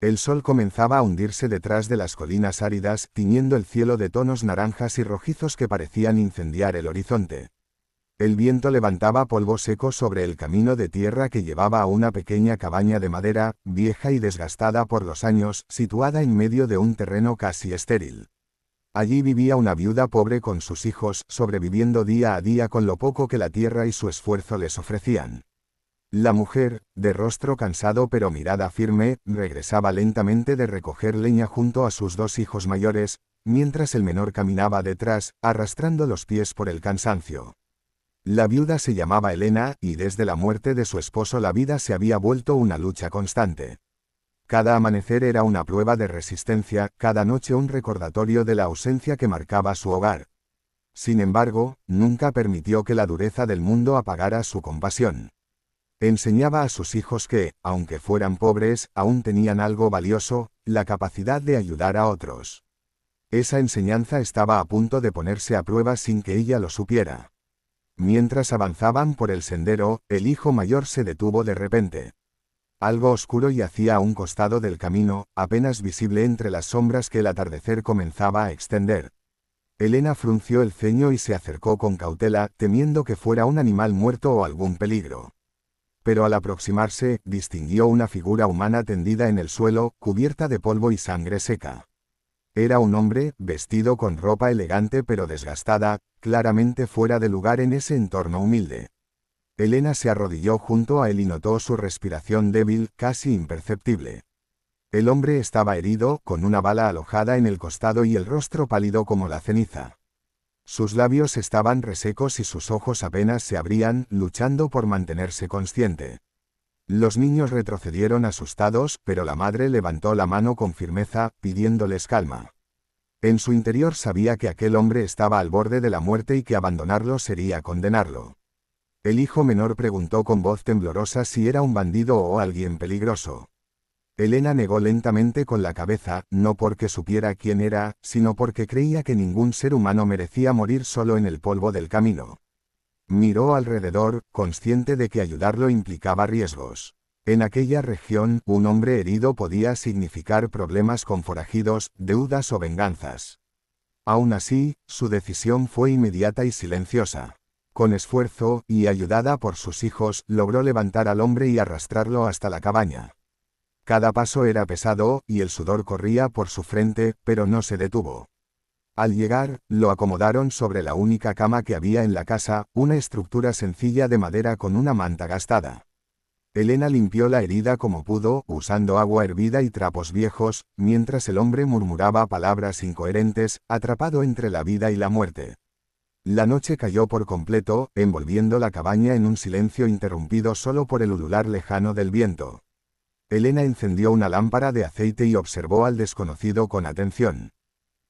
El sol comenzaba a hundirse detrás de las colinas áridas, tiñendo el cielo de tonos naranjas y rojizos que parecían incendiar el horizonte. El viento levantaba polvo seco sobre el camino de tierra que llevaba a una pequeña cabaña de madera, vieja y desgastada por los años, situada en medio de un terreno casi estéril. Allí vivía una viuda pobre con sus hijos, sobreviviendo día a día con lo poco que la tierra y su esfuerzo les ofrecían. La mujer, de rostro cansado pero mirada firme, regresaba lentamente de recoger leña junto a sus dos hijos mayores, mientras el menor caminaba detrás, arrastrando los pies por el cansancio. La viuda se llamaba Elena, y desde la muerte de su esposo la vida se había vuelto una lucha constante. Cada amanecer era una prueba de resistencia, cada noche un recordatorio de la ausencia que marcaba su hogar. Sin embargo, nunca permitió que la dureza del mundo apagara su compasión. Enseñaba a sus hijos que, aunque fueran pobres, aún tenían algo valioso, la capacidad de ayudar a otros. Esa enseñanza estaba a punto de ponerse a prueba sin que ella lo supiera. Mientras avanzaban por el sendero, el hijo mayor se detuvo de repente. Algo oscuro yacía a un costado del camino, apenas visible entre las sombras que el atardecer comenzaba a extender. Elena frunció el ceño y se acercó con cautela, temiendo que fuera un animal muerto o algún peligro. Pero al aproximarse, distinguió una figura humana tendida en el suelo, cubierta de polvo y sangre seca. Era un hombre, vestido con ropa elegante pero desgastada, claramente fuera de lugar en ese entorno humilde. Elena se arrodilló junto a él y notó su respiración débil, casi imperceptible. El hombre estaba herido, con una bala alojada en el costado y el rostro pálido como la ceniza. Sus labios estaban resecos y sus ojos apenas se abrían, luchando por mantenerse consciente. Los niños retrocedieron asustados, pero la madre levantó la mano con firmeza, pidiéndoles calma. En su interior sabía que aquel hombre estaba al borde de la muerte y que abandonarlo sería condenarlo. El hijo menor preguntó con voz temblorosa si era un bandido o alguien peligroso. Elena negó lentamente con la cabeza, no porque supiera quién era, sino porque creía que ningún ser humano merecía morir solo en el polvo del camino. Miró alrededor, consciente de que ayudarlo implicaba riesgos. En aquella región, un hombre herido podía significar problemas con forajidos, deudas o venganzas. Aún así, su decisión fue inmediata y silenciosa. Con esfuerzo, y ayudada por sus hijos, logró levantar al hombre y arrastrarlo hasta la cabaña. Cada paso era pesado, y el sudor corría por su frente, pero no se detuvo. Al llegar, lo acomodaron sobre la única cama que había en la casa, una estructura sencilla de madera con una manta gastada. Elena limpió la herida como pudo, usando agua hervida y trapos viejos, mientras el hombre murmuraba palabras incoherentes, atrapado entre la vida y la muerte. La noche cayó por completo, envolviendo la cabaña en un silencio interrumpido solo por el ulular lejano del viento. Elena encendió una lámpara de aceite y observó al desconocido con atención.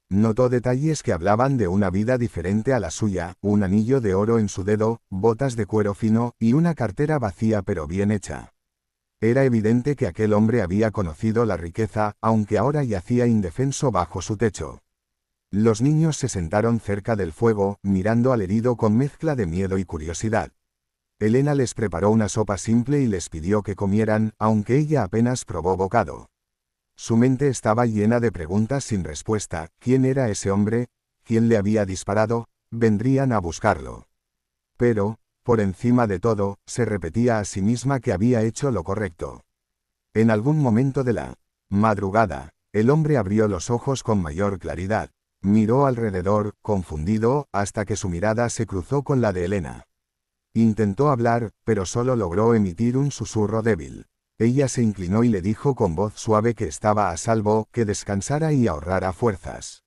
Notó detalles que hablaban de una vida diferente a la suya, un anillo de oro en su dedo, botas de cuero fino, y una cartera vacía pero bien hecha. Era evidente que aquel hombre había conocido la riqueza, aunque ahora yacía indefenso bajo su techo. Los niños se sentaron cerca del fuego, mirando al herido con mezcla de miedo y curiosidad. Elena les preparó una sopa simple y les pidió que comieran, aunque ella apenas probó bocado. Su mente estaba llena de preguntas sin respuesta. ¿Quién era ese hombre? ¿Quién le había disparado? ¿Vendrían a buscarlo? Pero, por encima de todo, se repetía a sí misma que había hecho lo correcto. En algún momento de la madrugada, el hombre abrió los ojos con mayor claridad. Miró alrededor, confundido, hasta que su mirada se cruzó con la de Elena. Intentó hablar, pero solo logró emitir un susurro débil. Ella se inclinó y le dijo con voz suave que estaba a salvo, que descansara y ahorrara fuerzas.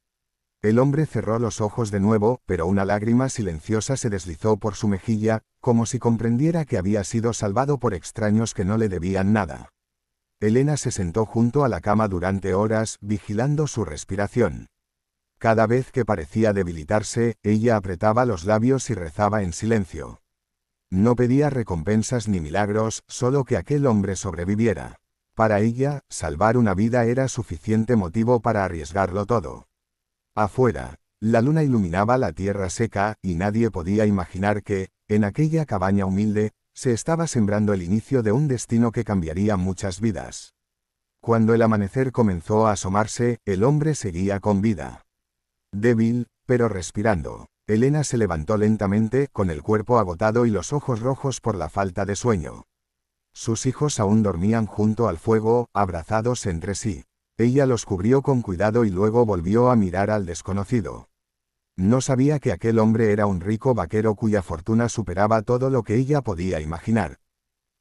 El hombre cerró los ojos de nuevo, pero una lágrima silenciosa se deslizó por su mejilla, como si comprendiera que había sido salvado por extraños que no le debían nada. Elena se sentó junto a la cama durante horas, vigilando su respiración. Cada vez que parecía debilitarse, ella apretaba los labios y rezaba en silencio. No pedía recompensas ni milagros, solo que aquel hombre sobreviviera. Para ella, salvar una vida era suficiente motivo para arriesgarlo todo. Afuera, la luna iluminaba la tierra seca, y nadie podía imaginar que, en aquella cabaña humilde, se estaba sembrando el inicio de un destino que cambiaría muchas vidas. Cuando el amanecer comenzó a asomarse, el hombre seguía con vida. Débil, pero respirando. Elena se levantó lentamente, con el cuerpo agotado y los ojos rojos por la falta de sueño. Sus hijos aún dormían junto al fuego, abrazados entre sí. Ella los cubrió con cuidado y luego volvió a mirar al desconocido. No sabía que aquel hombre era un rico vaquero cuya fortuna superaba todo lo que ella podía imaginar.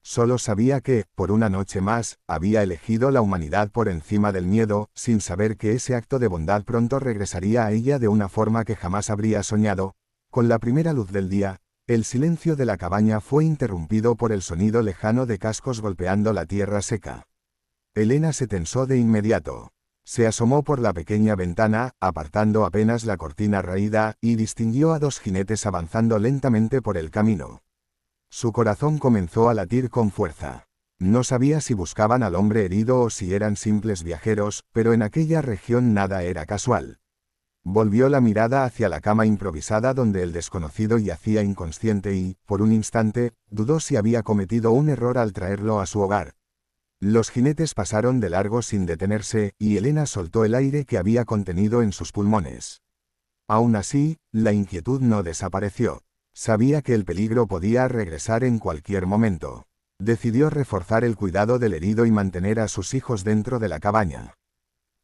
Solo sabía que, por una noche más, había elegido la humanidad por encima del miedo, sin saber que ese acto de bondad pronto regresaría a ella de una forma que jamás habría soñado. Con la primera luz del día, el silencio de la cabaña fue interrumpido por el sonido lejano de cascos golpeando la tierra seca. Elena se tensó de inmediato. Se asomó por la pequeña ventana, apartando apenas la cortina raída, y distinguió a dos jinetes avanzando lentamente por el camino. Su corazón comenzó a latir con fuerza. No sabía si buscaban al hombre herido o si eran simples viajeros, pero en aquella región nada era casual. Volvió la mirada hacia la cama improvisada donde el desconocido yacía inconsciente y, por un instante, dudó si había cometido un error al traerlo a su hogar. Los jinetes pasaron de largo sin detenerse, y Elena soltó el aire que había contenido en sus pulmones. Aún así, la inquietud no desapareció. Sabía que el peligro podía regresar en cualquier momento. Decidió reforzar el cuidado del herido y mantener a sus hijos dentro de la cabaña.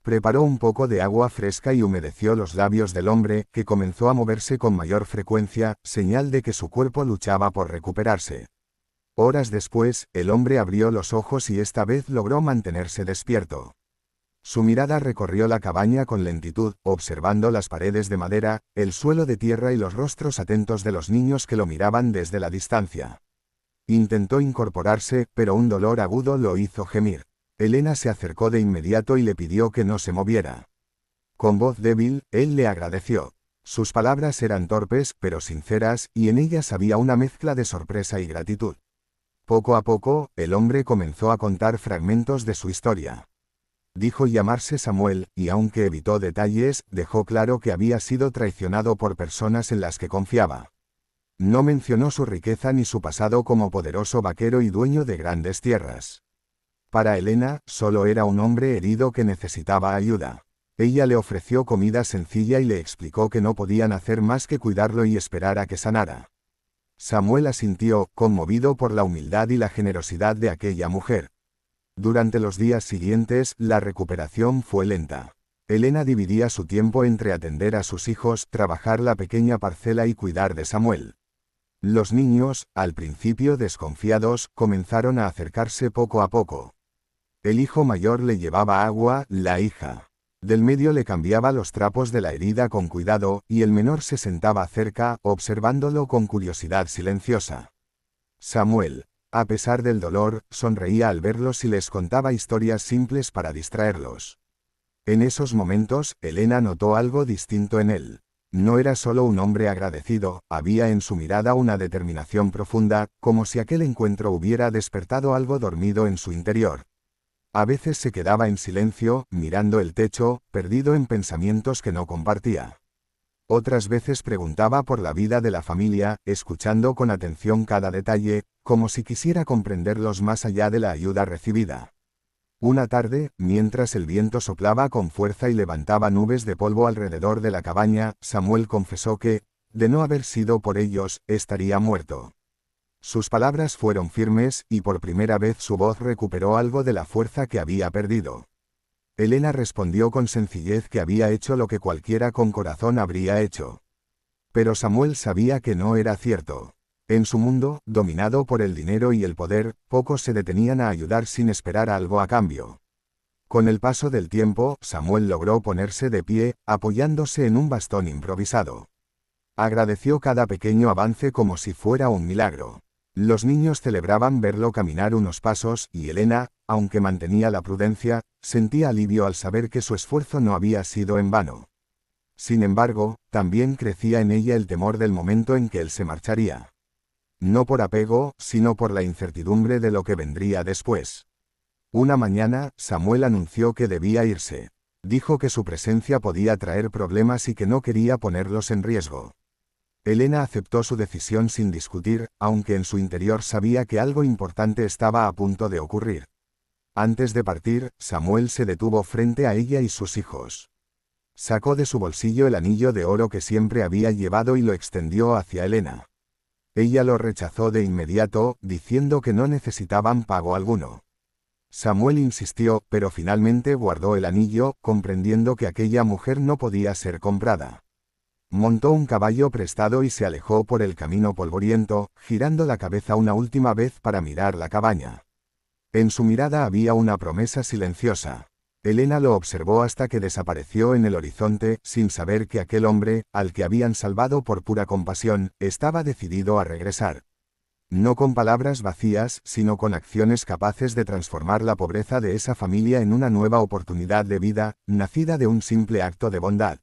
Preparó un poco de agua fresca y humedeció los labios del hombre, que comenzó a moverse con mayor frecuencia, señal de que su cuerpo luchaba por recuperarse. Horas después, el hombre abrió los ojos y esta vez logró mantenerse despierto. Su mirada recorrió la cabaña con lentitud, observando las paredes de madera, el suelo de tierra y los rostros atentos de los niños que lo miraban desde la distancia. Intentó incorporarse, pero un dolor agudo lo hizo gemir. Elena se acercó de inmediato y le pidió que no se moviera. Con voz débil, él le agradeció. Sus palabras eran torpes, pero sinceras, y en ellas había una mezcla de sorpresa y gratitud. Poco a poco, el hombre comenzó a contar fragmentos de su historia. Dijo llamarse Samuel, y aunque evitó detalles, dejó claro que había sido traicionado por personas en las que confiaba. No mencionó su riqueza ni su pasado como poderoso vaquero y dueño de grandes tierras. Para Elena, solo era un hombre herido que necesitaba ayuda. Ella le ofreció comida sencilla y le explicó que no podían hacer más que cuidarlo y esperar a que sanara. Samuel asintió, conmovido por la humildad y la generosidad de aquella mujer. Durante los días siguientes, la recuperación fue lenta. Elena dividía su tiempo entre atender a sus hijos, trabajar la pequeña parcela y cuidar de Samuel. Los niños, al principio desconfiados, comenzaron a acercarse poco a poco. El hijo mayor le llevaba agua, la hija del medio le cambiaba los trapos de la herida con cuidado, y el menor se sentaba cerca, observándolo con curiosidad silenciosa. Samuel, a pesar del dolor, sonreía al verlos y les contaba historias simples para distraerlos. En esos momentos, Elena notó algo distinto en él. No era solo un hombre agradecido, había en su mirada una determinación profunda, como si aquel encuentro hubiera despertado algo dormido en su interior. A veces se quedaba en silencio, mirando el techo, perdido en pensamientos que no compartía. Otras veces preguntaba por la vida de la familia, escuchando con atención cada detalle, como si quisiera comprenderlos más allá de la ayuda recibida. Una tarde, mientras el viento soplaba con fuerza y levantaba nubes de polvo alrededor de la cabaña, Samuel confesó que, de no haber sido por ellos, estaría muerto. Sus palabras fueron firmes, y por primera vez su voz recuperó algo de la fuerza que había perdido. Elena respondió con sencillez que había hecho lo que cualquiera con corazón habría hecho. Pero Samuel sabía que no era cierto. En su mundo, dominado por el dinero y el poder, pocos se detenían a ayudar sin esperar algo a cambio. Con el paso del tiempo, Samuel logró ponerse de pie, apoyándose en un bastón improvisado. Agradeció cada pequeño avance como si fuera un milagro. Los niños celebraban verlo caminar unos pasos, y Elena, aunque mantenía la prudencia, sentía alivio al saber que su esfuerzo no había sido en vano. Sin embargo, también crecía en ella el temor del momento en que él se marcharía. No por apego, sino por la incertidumbre de lo que vendría después. Una mañana, Samuel anunció que debía irse. Dijo que su presencia podía traer problemas y que no quería ponerlos en riesgo. Elena aceptó su decisión sin discutir, aunque en su interior sabía que algo importante estaba a punto de ocurrir. Antes de partir, Samuel se detuvo frente a ella y sus hijos. Sacó de su bolsillo el anillo de oro que siempre había llevado y lo extendió hacia Helena. Ella lo rechazó de inmediato, diciendo que no necesitaban pago alguno. Samuel insistió, pero finalmente guardó el anillo, comprendiendo que aquella mujer no podía ser comprada. Montó un caballo prestado y se alejó por el camino polvoriento, girando la cabeza una última vez para mirar la cabaña. En su mirada había una promesa silenciosa. Helena lo observó hasta que desapareció en el horizonte, sin saber que aquel hombre, al que habían salvado por pura compasión, estaba decidido a regresar. No con palabras vacías, sino con acciones capaces de transformar la pobreza de esa familia en una nueva oportunidad de vida, nacida de un simple acto de bondad.